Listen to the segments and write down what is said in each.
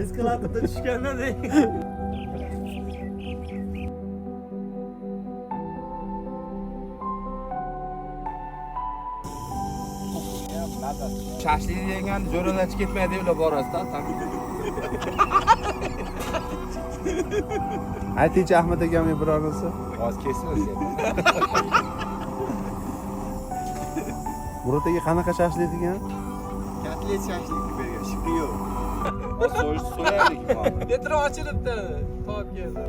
Eskalatorda tushganda de. Shashlik degan jo'ralashib ketmaydi ular borasida. Aytingchi Ahmad akamga biror narsa. Oz kesmiz. Murat aka qanaqa shashlik degan? Kotlet shashlikni bergan, shipri yo'q. So'yaylik. Metro ochilibdi. Top keldi.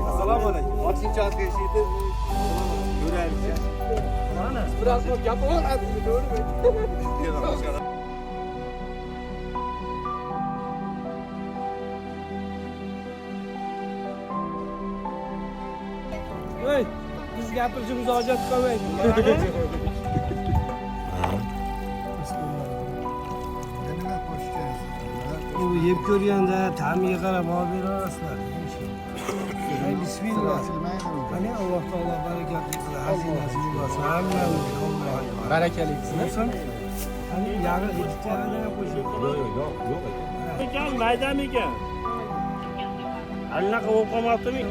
Assalomu alaykum. Ochkinchi otga ishlaydi. Ko'raylik. Mana biraz gap bo'ladi, to'g'rimi? Voy, biz gapirishimiz hojat qolmaydi. Bu yeb ko'rganda ta'miga qarab olib berasizlar. Bismillah. Qani Alloh taolo barakatli qilsin, hazinasi bo'lsin. Hammamiz Alloh Barakali qilsin. qani yag'i ikkita yag'ini qo'shing. Yo'q. ekan, maydami ekan. Allaqo bo'lib qolmabdimi?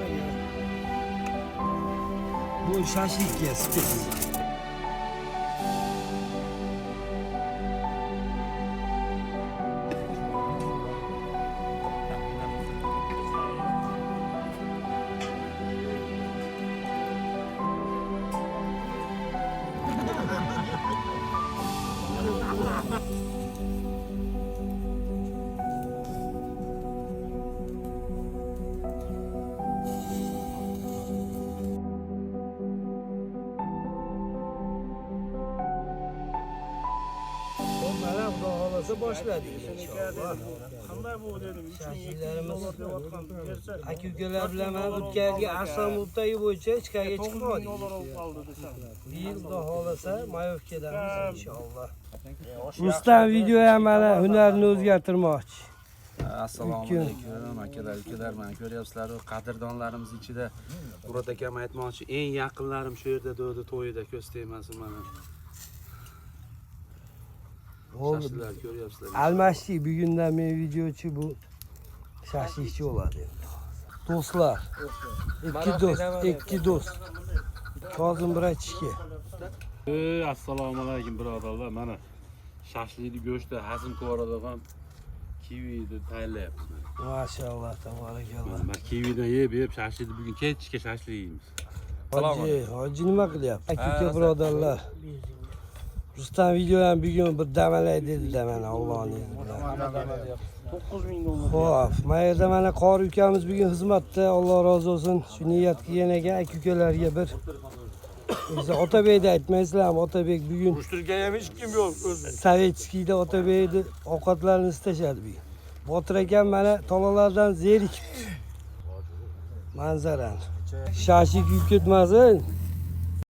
Bu shashlikka spesial. Mana xudo xolasa boshladik inshaalloh. Qanday bu dedim. Shashliklarimiz aka-ukalar bilan mana o'tkazgan aslan muddai bo'yicha ichkariga chiqib oldik. Bu yil xudo xolasa mayovkadamiz inshaalloh. Rustam video ham mana hunarni o'zgartirmoqchi. Assalomu alaykum akalar, ukalar. Mana ko'ryapsizlar, qadrdonlarimiz ichida Murat akam aytmoqchi, eng yaqinlarim shu yerda do'di to'yida ko'z tegmasin mana. Shashliklar ko'ryapsizlar. Almashdik bugundan men videochi bu shashlikchi bo'ladi. Do'stlar. Ikki do'st. Kozim Brachishga. Assalomu alaykum birodarlar. Mana shashlikni go'shti hazm ko'rada ham kivini tayyorlayapmiz. Maşallah, tabarakallah. Mana kividan yeb shashlikni bugun kechga shashlik yeymiz. Hoji nima qilyapti? Aka birodarlar. Rustam video ham bugun bir damalay dedi mana Allohning izi bilan. 9000 dollar. Xo'p, mayerda mana qori ukamiz bugun xizmatda, Alloh rozi bo'lsin. Shu niyat qilgan ekan aka-ukalarga bir Biz Otabekni aytmaysizlarmi? Otabek bugun Ushtirgan ham hech kim yo'q o'zi. Sovetskiyda Otabekni ovqatlarini istashadi bugun. Botir akam mana tolalardan zerikibdi. Manzarani. Shashlik yeb ketmasin.